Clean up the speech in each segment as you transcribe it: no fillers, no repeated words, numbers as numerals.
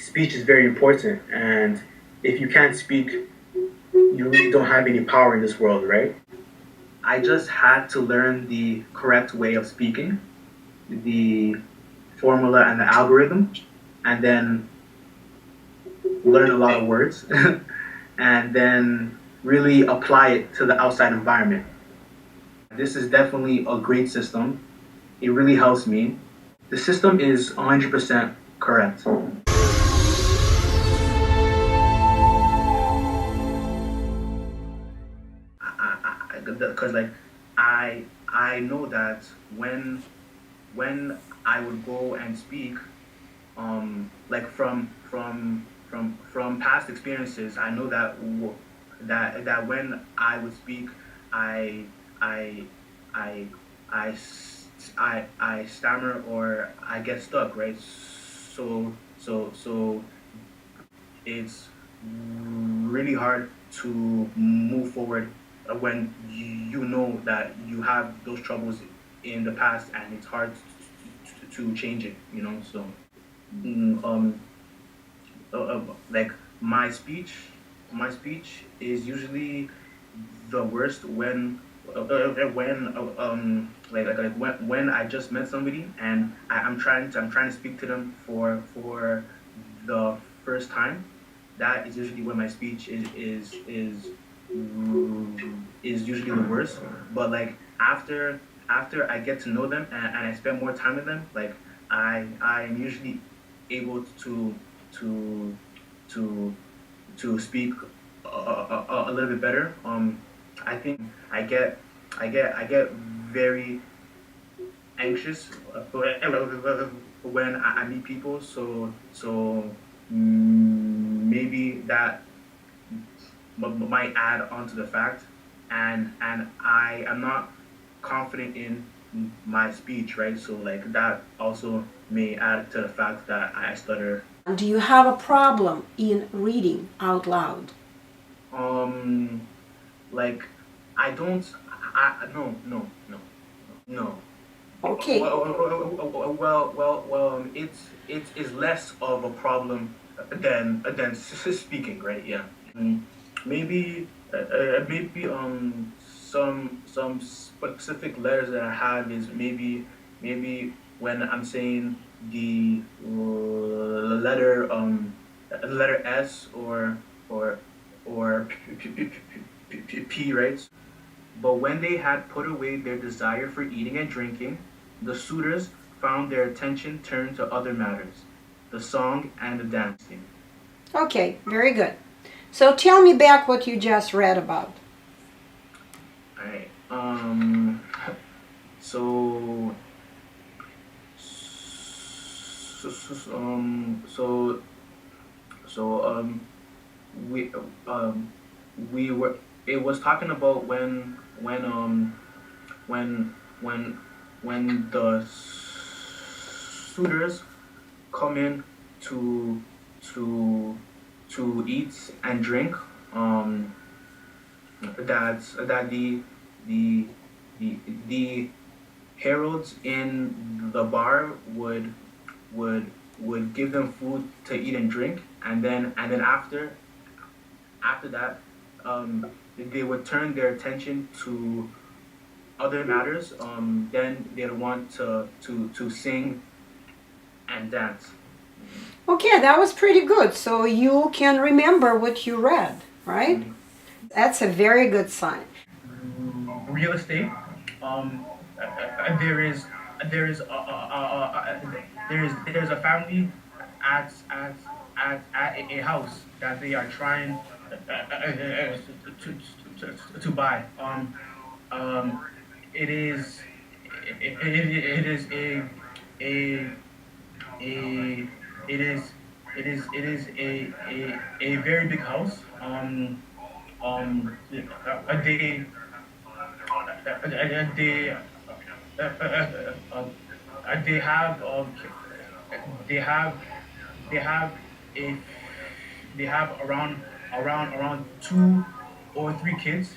speech is very important, and if you can't speak, you really don't have any power in this world, right? I just had to learn the correct way of speaking, the formula and the algorithm, and then learn a lot of words, and then really apply it to the outside environment. This is definitely a great system. It really helps me. The system is 100% correct. Because like I know that when I would go and speak, like from past experiences, I know that that when I would speak, I I I I stammer or I get stuck, right? So it's really hard to move forward when you know that you have those troubles in the past and it's hard to change it, you know. So mm, um like my speech is usually the worst when I just met somebody and I'm trying to speak to them for the first time. That is usually when my speech is usually the worst. But like after I get to know them and I spend more time with them, like I'm usually able to to speak a little bit better. I think I get very anxious when I meet people. Maybe that might add on to the fact, and I am not confident in my speech, right? So like that also may add to the fact that I stutter. Do you have a problem in reading out loud? Like I don't. No. Okay. It is less of a problem than speaking, right? Yeah. Maybe some specific letters that I have is maybe when I'm saying the letter S or P, right? But when they had put away their desire for eating and drinking, the suitors found their attention turned to other matters, the song and the dancing. Okay, very good. So tell me back what you just read about. All right. So, so, so um, so, so we we were. It was talking about when when when the suitors come in to to eat and drink. That the the the heralds in the bar would give them food to eat and drink, and then after that, they would turn their attention to other matters. Then they'd want to sing and dance. Okay, that was pretty good. So you can remember what you read, right? Mm-hmm. That's a very good sign. Real estate. Um, there is there's a family at a house that they are trying to buy. It is it is a a it is a very big house. They they they have they have they have a they have around 2 or 3 kids.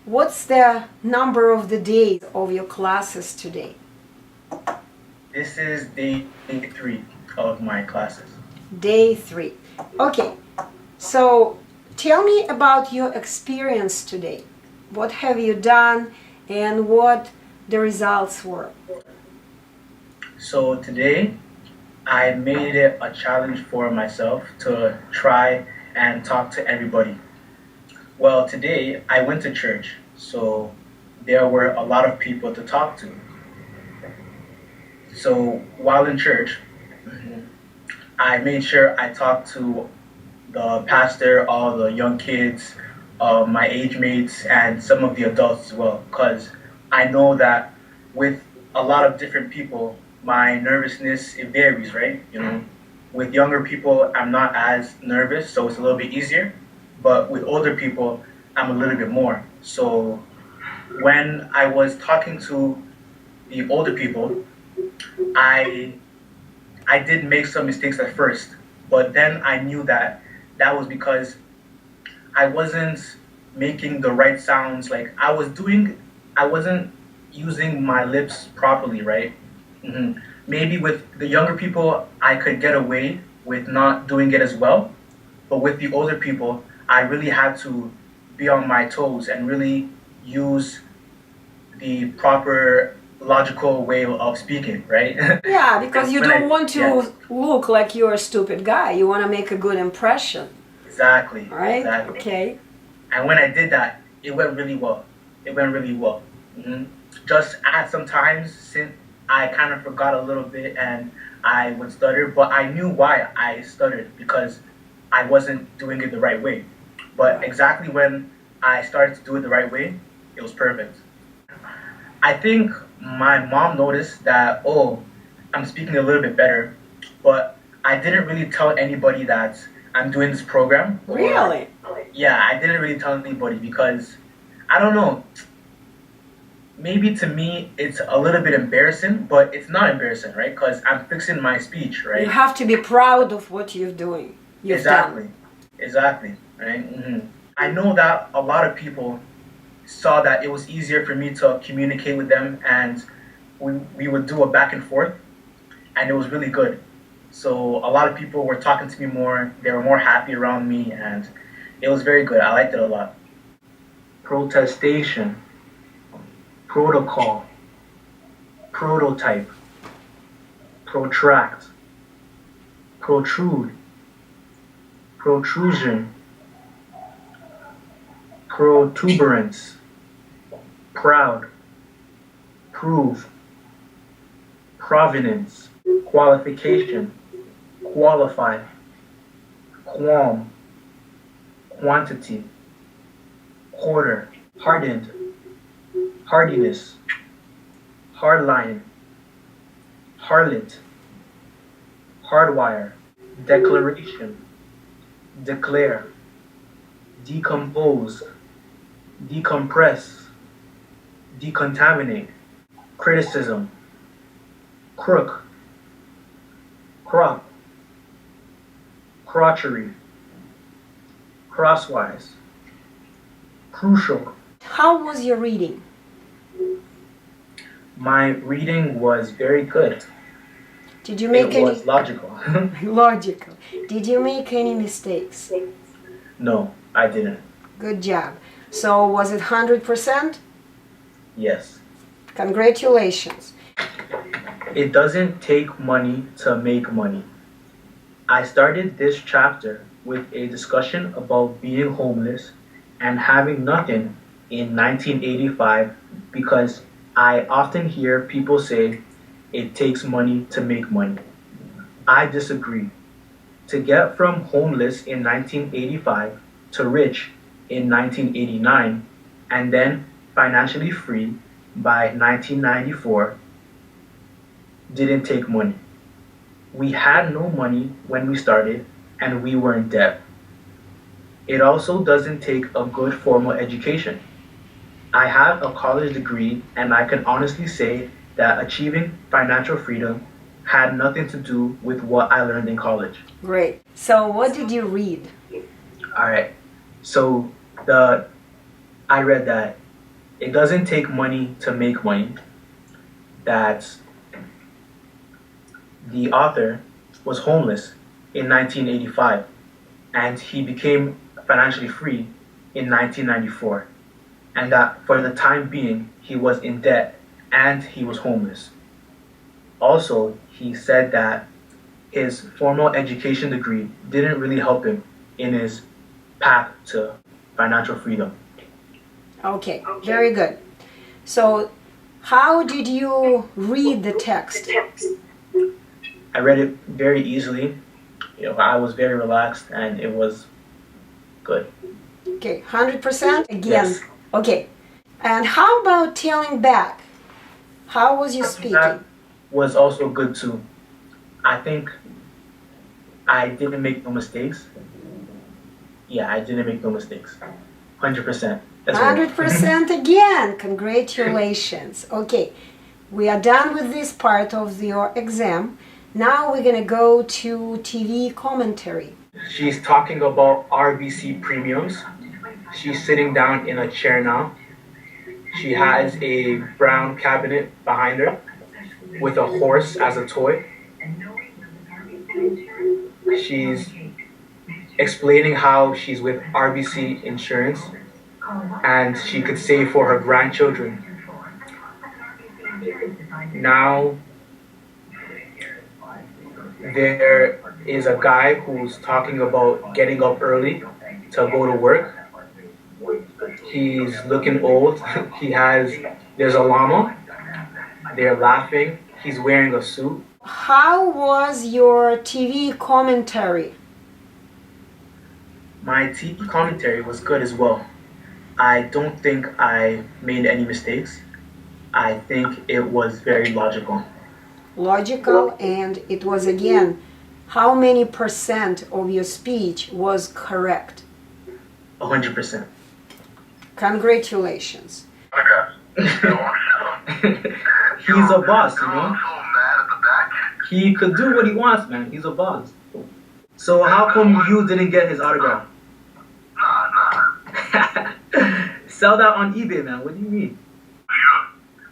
What's the number of the days of your classes today? This is day 3 of my classes. Day 3. Okay, so tell me about your experience today. What have you done and what the results were? So today, I made it a challenge for myself to try and talk to everybody. Well, today I went to church, so there were a lot of people to talk to. So while in church, I made sure I talked to the pastor, all the young kids, my age mates, and some of the adults as well. Because I know that with a lot of different people, my nervousness it varies, right? With younger people, I'm not as nervous, so it's a little bit easier. But with older people, I'm a little bit more. So when I was talking to the older people, I I did make some mistakes at first, but then I knew that that was because I wasn't making the right sounds. Like I wasn't using my lips properly, right? Maybe with the younger people, I could get away with not doing it as well, but with the older people, I really had to be on my toes and really use the proper logical way of speaking, right? Yeah, because you When don't want yeah, to look like you're a stupid guy. You want to make a good impression, exactly, right? exactly. Okay. And when I did that, it went really well. It went really well. Just at some times, since I kind of forgot a little bit and I would stutter, but I knew why I stuttered because I wasn't doing it the right way. But exactly when I started to do it the right way, it was perfect. I think my mom noticed that, oh, I'm speaking a little bit better, but I didn't really tell anybody that I'm doing this program. Really? Yeah, I didn't really tell anybody because I don't know. Maybe to me it's a little bit embarrassing, but it's not embarrassing, right? Because I'm fixing my speech, You right? have to be proud of what you're doing. You've Exactly, done. exactly, right? I know that a lot of people saw that it was easier for me to communicate with them, and we would do a back and forth, and it was really good. So a lot of people were talking to me more. They were more happy around me, and it was very good. I liked it a lot. Protestation, protocol, prototype, protract, protrude, protrusion, protuberance, proud, prove, provenance, qualification, qualify, qualm, quantity, quarter, hardened, hardiness, hardline, harlot, hardwire, declaration, declare, decompose, decompress, decontaminate, criticism, crook, crop, crotchery, crosswise, crucial. How was your reading? My reading was very good. Did you make It was logical. logical? Did you make any mistakes? No, I didn't. Good job. So was it 100%? Yes. Congratulations. It doesn't take money to make money. I started this chapter with a discussion about being homeless and having nothing in 1985 because I often hear people say it takes money to make money. I disagree. To get from homeless in 1985 to rich in 1989 and then financially free by 1994 didn't take money. We had no money when we started and we were in debt. It also doesn't take a good formal education. I have a college degree and I can honestly say that achieving financial freedom had nothing to do with what I learned in college. Great. So what did you read? All right. So the I read that it doesn't take money to make money, that the author was homeless in 1985 and he became financially free in 1994, and that for the time being he was in debt and he was homeless. Also, he said that his formal education degree didn't really help him in his path to financial freedom. Okay, very good. So, how did you read the text? I read it very easily. I was very relaxed and it was good. Okay, 100% again. Yes. Okay, and how about telling back? How was your That speaking? was also good too. I think I didn't make no mistakes. Yeah, I didn't make no mistakes. 100%. That's right. 100% again. Congratulations. Okay, we are done with this part of your exam. Now we're gonna go to TV commentary. She's talking about RBC premiums. She's sitting down in a chair now. She has a brown cabinet behind her with a horse as a toy. She's explaining how she's with RBC Insurance and she could save for her grandchildren. Now, there is a guy who's talking about getting up early to go to work. He's looking old. There's a llama. They're laughing. He's wearing a suit. How was your TV commentary? My TV commentary was good as well. I don't think I made any mistakes. I think it was very logical. Logical, and it was again, how many percent of your speech was correct? 100%. Congratulations. He's a boss, you know? He could do what he wants, man. He's a boss. So how come you didn't get his autograph? Sell that on eBay, man. What do you mean?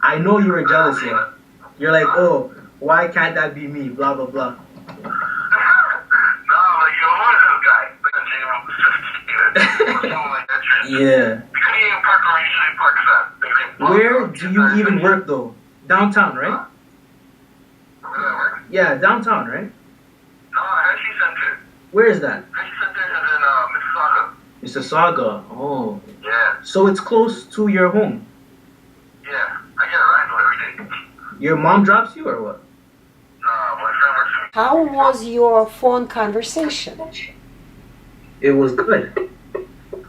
I know you were jealous, yeah. You're like, oh, why can't that be me? Blah, blah, blah. Yeah. Where do you even work, though? Downtown, right? Yeah, downtown, right? Where is that? Mississauga. Oh. Yeah. So it's close to your home. Yeah. I get a ride every day. Your mom drops you or what? My friend works for me. How was your phone conversation? It was good.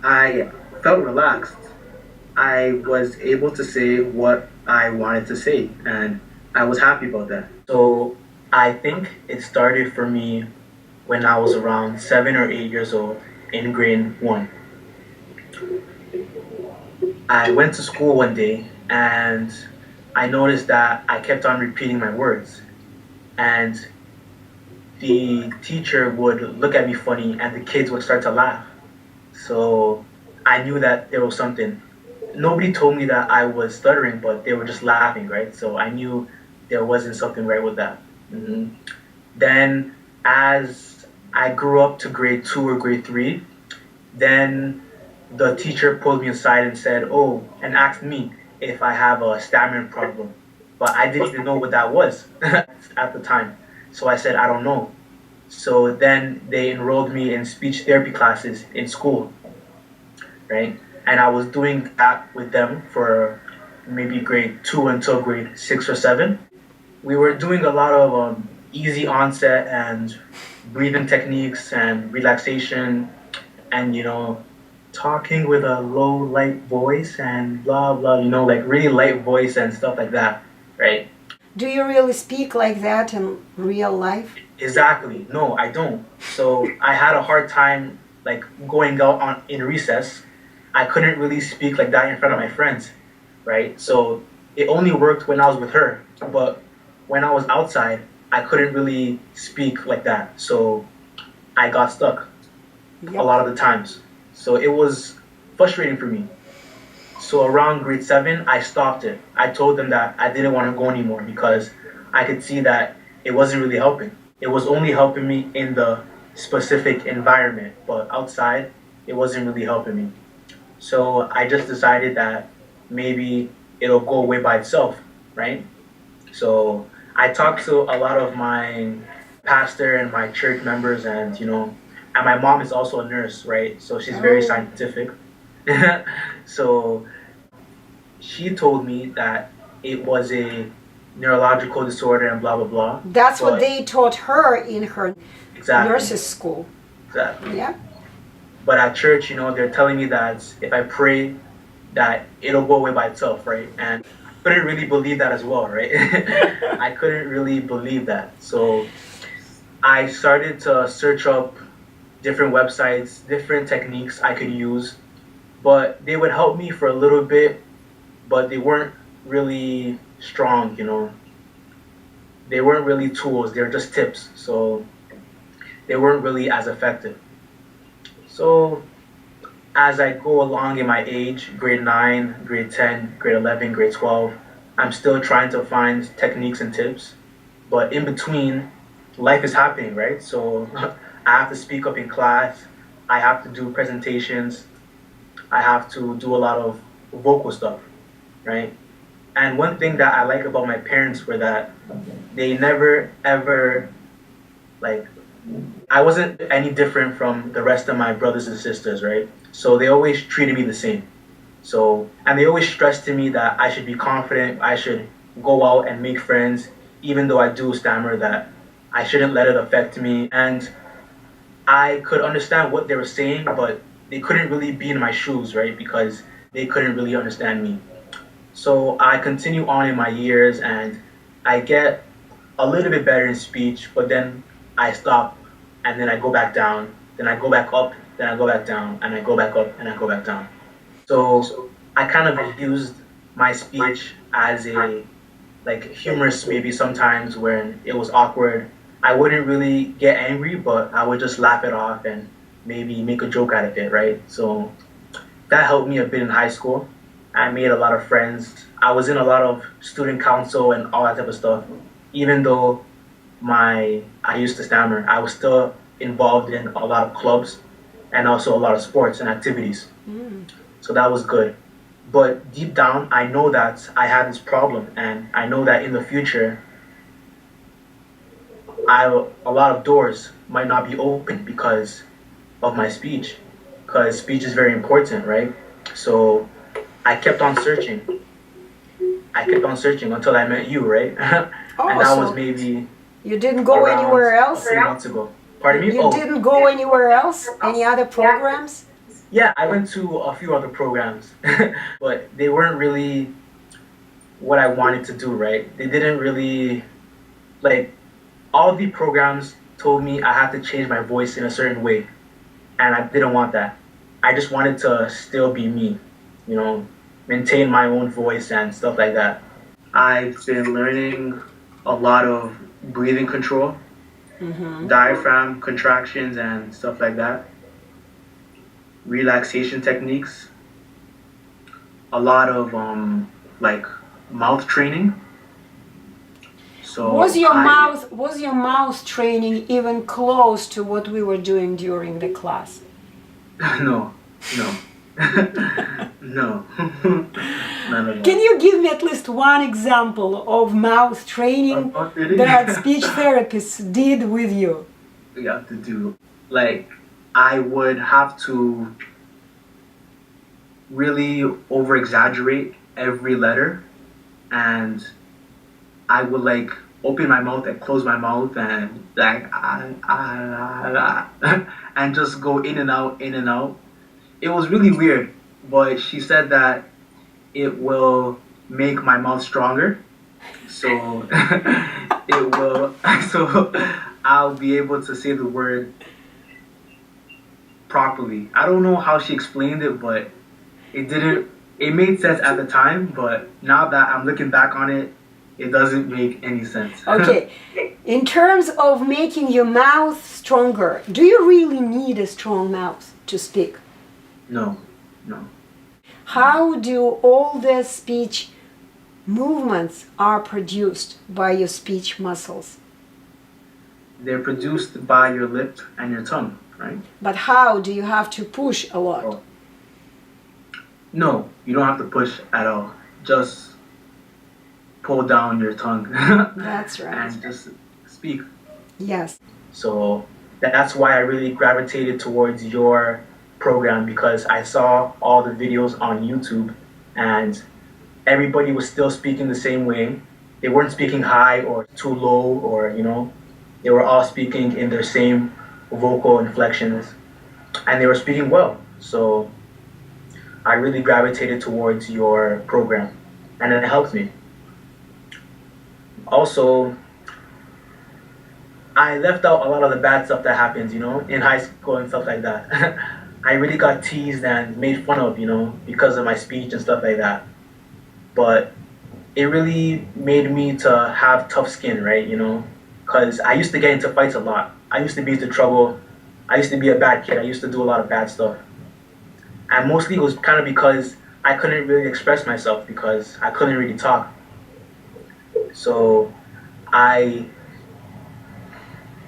I felt relaxed. I was able to say what I wanted to say, and I was happy about that. So I think it started for me when I was around 7 or 8 years old in grade 1. I went to school one day and I noticed that I kept on repeating my words. And the teacher would look at me funny and the kids would start to laugh. So I knew that there was something. Nobody told me that I was stuttering, but they were just laughing, right? So I knew there wasn't something right with that. Then as I grew up to grade 2 or grade 3, then the teacher pulled me aside and said, oh, and asked me if I have a stammering problem. But I didn't even know what that was at the time. So I said, I don't know. So then they enrolled me in speech therapy classes in school, right? And I was doing that with them for maybe grade 2 until grade 6 or 7. We were doing a lot of easy onset and breathing techniques and relaxation and, talking with a low, light voice and blah, blah, like really light voice and stuff like that, right? Do you really speak like that in real life? Exactly. No, I don't. So I had a hard time like going out in recess. I couldn't really speak like that in front of my friends, right? So it only worked when I was with her. But when I was outside, I couldn't really speak like that. So I got stuck a lot of the times. So it was frustrating for me. So around grade 7, I stopped it. I told them that I didn't want to go anymore because I could see that it wasn't really helping. It was only helping me in the specific environment, but outside, it wasn't really helping me. So I just decided that maybe it'll go away by itself, right? So I talked to a lot of my pastor and my church members, and and my mom is also a nurse, right? So she's very Oh, scientific. So she told me that it was a neurological disorder and blah blah blah. that's what But they taught her in her exactly, nurse's school. exactly. Yeah. But at church, they're telling me that if I pray, that it'll go away by itself, right? And I couldn't really believe that as well, right? I couldn't really believe that. So I started to search up different websites, different techniques I could use, but they would help me for a little bit, but they weren't really strong. They weren't really tools, they were just tips. So they weren't really as effective. So as I go along in my age, grade 9, grade 10, grade 11, grade 12, I'm still trying to find techniques and tips. But in between, life is happening, right? So I have to speak up in class, I have to do presentations, I have to do a lot of vocal stuff, right? And one thing that I like about my parents were that they never ever, like, I wasn't any different from the rest of my brothers and sisters, right? So they always treated me the same. So, and they always stressed to me that I should be confident, I should go out and make friends, even though I do stammer, that I shouldn't let it affect me. And I could understand what they were saying, but they couldn't really be in my shoes, right? Because they couldn't really understand me. So I continue on in my years and I get a little bit better in speech, but then I stop and then I go back down, then I go back up, then I go back down, and I go back up and I go back down. So I kind of used my speech as a like humorous maybe sometimes when it was awkward. I wouldn't really get angry, but I would just laugh it off and maybe make a joke out of it, right? So that helped me a bit in high school. I made a lot of friends. I was in a lot of student council and all that type of stuff. Even though I used to stammer, I was still involved in a lot of clubs and also a lot of sports and activities. Mm. So that was good. But deep down, I know that I had this problem, and I know that in the future, a lot of doors might not be open because of my speech, because speech is very important, right? So I kept on searching. I kept on searching until I met you, right? And that was So maybe you didn't go around anywhere else? 3 months ago. Pardon me? You didn't go anywhere else? Any other programs? Yeah, I went to a few other programs, but they weren't really what I wanted to do, right? They didn't really, like, all the programs told me I had to change my voice in a certain way, and I didn't want that. I just wanted to still be me, you know, maintain my own voice and stuff like that. I've been learning a lot of breathing control, Mm-hmm. diaphragm contractions and stuff like that, relaxation techniques, a lot of like mouth training. So Was your mouth training even close to what we were doing during the class? no, no, no, none of Can that. you give me at least one example of mouth training Really? that speech therapists did with you? We have to do, like, I would have to really over exaggerate every letter, and I would like open my mouth and close my mouth and like and just go in and out, in and out. It was really weird, but she said that it will make my mouth stronger, so it will. So I'll be able to say the word properly. I don't know how she explained it, but it didn't. It made sense at the time, but now that I'm looking back on it, it doesn't make any sense. Okay, in terms of making your mouth stronger, do you really need a strong mouth to speak? No, no. How do all the speech movements are produced by your speech muscles? They're produced by your lip and your tongue, right? But how do you have to push a lot? Oh. No, you don't have to push at all. Just pull down your tongue That's right. and just speak. Yes. So that's why I really gravitated towards your program, because I saw all the videos on YouTube and everybody was still speaking the same way. They weren't speaking high or too low, or they were all speaking in their same vocal inflections and they were speaking well. So I really gravitated towards your program and it helped me. Also, I left out a lot of the bad stuff that happens, in high school and stuff like that. I really got teased and made fun of, because of my speech and stuff like that. But it really made me to have tough skin, right? Because I used to get into fights a lot. I used to be into trouble. I used to be a bad kid. I used to do a lot of bad stuff. And mostly it was kind of because I couldn't really express myself because I couldn't really talk. So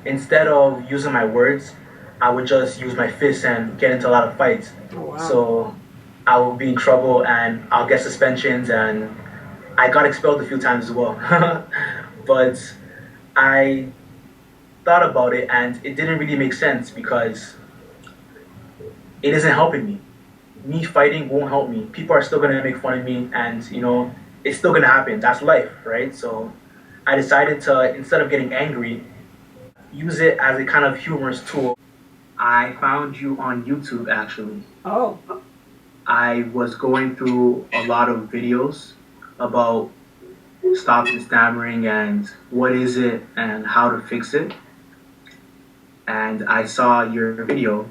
instead of using my words, I would just use my fists and get into a lot of fights. Oh, wow. So I will be in trouble and I'll get suspensions, and I got expelled a few times as well. But I thought about it and it didn't really make sense because it isn't helping me. Me fighting won't help me. People are still gonna make fun of me and it's still gonna happen. That's life, right? So I decided to, instead of getting angry, use it as a kind of humorous tool. I found you on YouTube actually. Oh. I was going through a lot of videos about stopping stammering and what is it and how to fix it. And I saw your video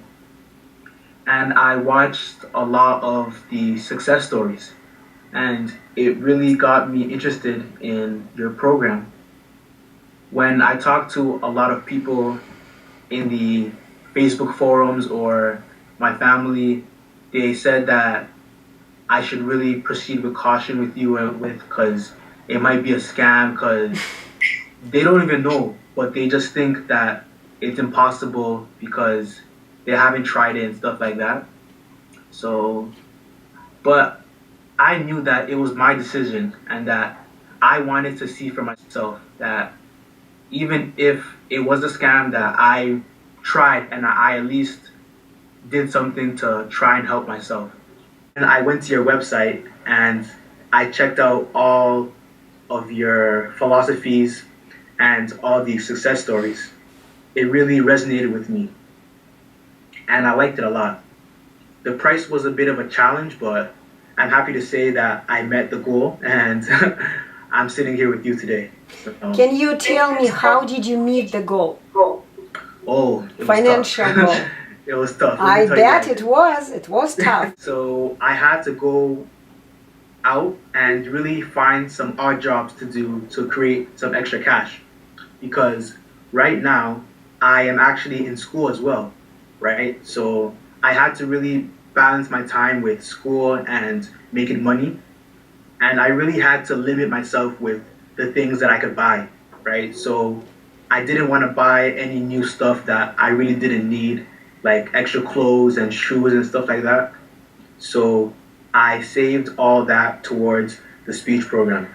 and I watched a lot of the success stories and it really got me interested in your program. When I talked to a lot of people in the Facebook forums or my family, they said that I should really proceed with caution with you because it might be a scam, because they don't even know, but they just think that it's impossible because they haven't tried it and stuff like that. So, but I knew that it was my decision and that I wanted to see for myself that even if it was a scam, that I tried and I at least did something to try and help myself. And I went to your website and I checked out all of your philosophies and all the success stories. It really resonated with me and I liked it a lot. The price was a bit of a challenge, but I'm happy to say that I met the goal and I'm sitting here with you today. So, Can you tell me how did you meet the goal? oh, it was Financial tough. goal. It was tough. I Let me tell you bet that. it was. It was tough. So I had to go out and really find some odd jobs to do to create some extra cash, because right now I am actually in school as well, right? So I had to really balance my time with school and making money, and I really had to limit myself with the things that I could buy, right? So I didn't want to buy any new stuff that I really didn't need, like extra clothes and shoes and stuff like that. So I saved all that towards the speech program.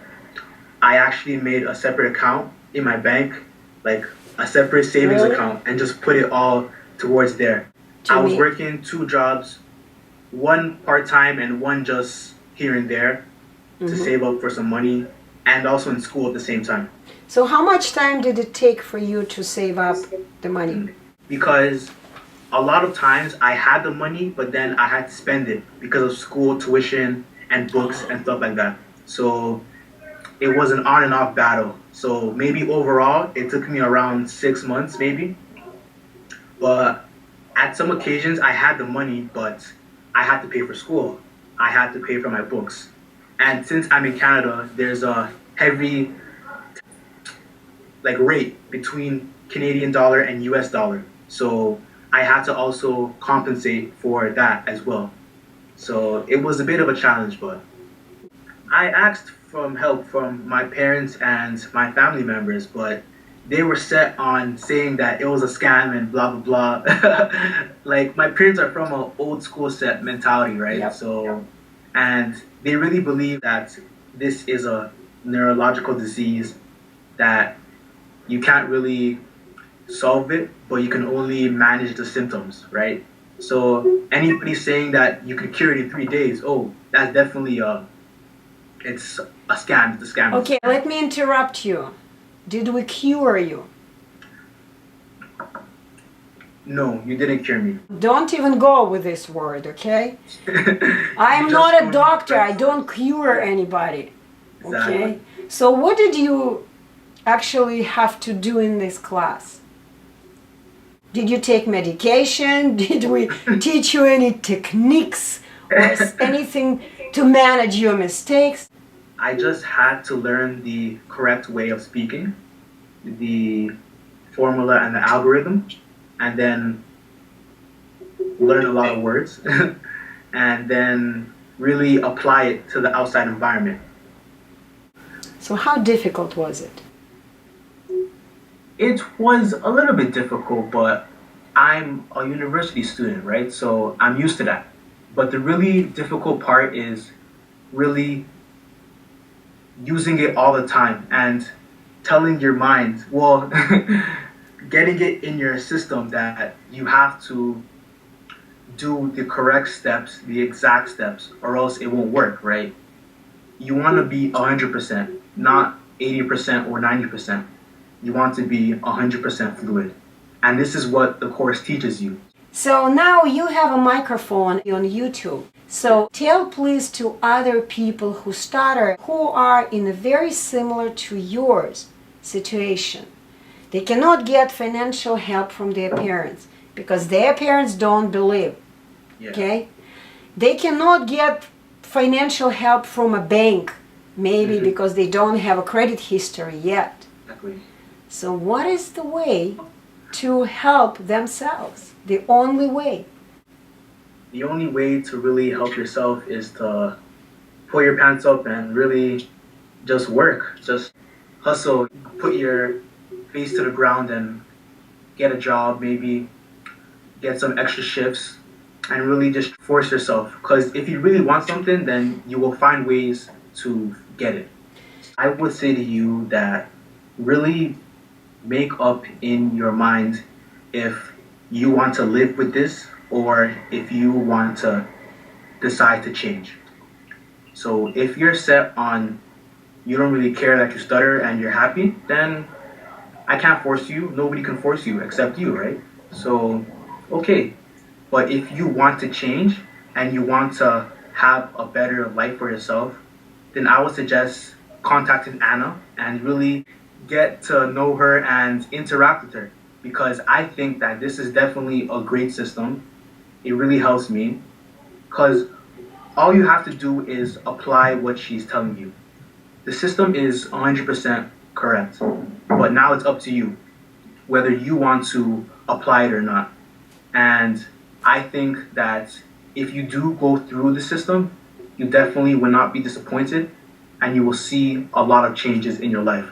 I actually made a separate account in my bank, like a separate savings Really? account, and just put it all towards there. I was working 2 jobs, one part-time and one just here and there to save up for some money, and also in school at the same time. So how much time did it take for you to save up the money? Because a lot of times I had the money, but then I had to spend it because of school tuition and books and stuff like that. So it was an on and off battle. So maybe overall it took me around 6 months maybe. But at some occasions I had the money, but I had to pay for school. I had to pay for my books. And since I'm in Canada, there's a heavy rate between Canadian dollar and US dollar. So I had to also compensate for that as well. So it was a bit of a challenge, but I asked from help from my parents and my family members, but they were set on saying that it was a scam and blah blah blah. Like my parents are from an old school set mentality, right? Yep. So, and they really believe that this is a neurological disease that you can't really solve it, but you can only manage the symptoms, right? So anybody saying that you could cure it in 3 days, oh, that's definitely it's a scam. It's a scam. Okay, let me interrupt you. Did we cure you? No, you didn't cure me. Don't even go with this word, okay? I'm You not just a doctor. I don't cure anybody. Exactly. Okay? So what did you actually have to do in this class? Did you take medication? Did we teach you any techniques or anything to manage your mistakes? I just had to learn the correct way of speaking, the formula and the algorithm, and then learn a lot of words, and then really apply it to the outside environment. So how difficult was it? It was a little bit difficult, but I'm a university student, right? So I'm used to that. But the really difficult part is really using it all the time and telling your mind, well, getting it in your system that you have to do the correct steps, the exact steps, or else it won't work, right? You want to be 100%, not 80% or 90%. You want to be 100% fluid. And this is what the course teaches you. So now you have a microphone on YouTube. So tell please to other people who stutter, who are in a very similar to yours situation. They cannot get financial help from their parents because their parents don't believe. Yeah. Okay? They cannot get financial help from a bank, maybe because they don't have a credit history yet. Exactly. So what is the way to help themselves? The only way. The only way to really help yourself is to pull your pants up and really just work. Just hustle. Put your face to the ground and get a job, maybe get some extra shifts, and really just force yourself. Because if you really want something, then you will find ways to get it. I would say to you that really make up in your mind if you want to live with this or if you want to decide to change. So if you're set on you don't really care that you stutter and you're happy, then I can't force you. Nobody can force you except you, right? So, okay. But if you want to change and you want to have a better life for yourself, then I would suggest contacting Anna and really get to know her and interact with her because I think that this is definitely a great system. It really helps me because all you have to do is apply what she's telling you. The system is 100% correct, but now it's up to you whether you want to apply it or not. And I think that if you do go through the system, you definitely will not be disappointed and you will see a lot of changes in your life.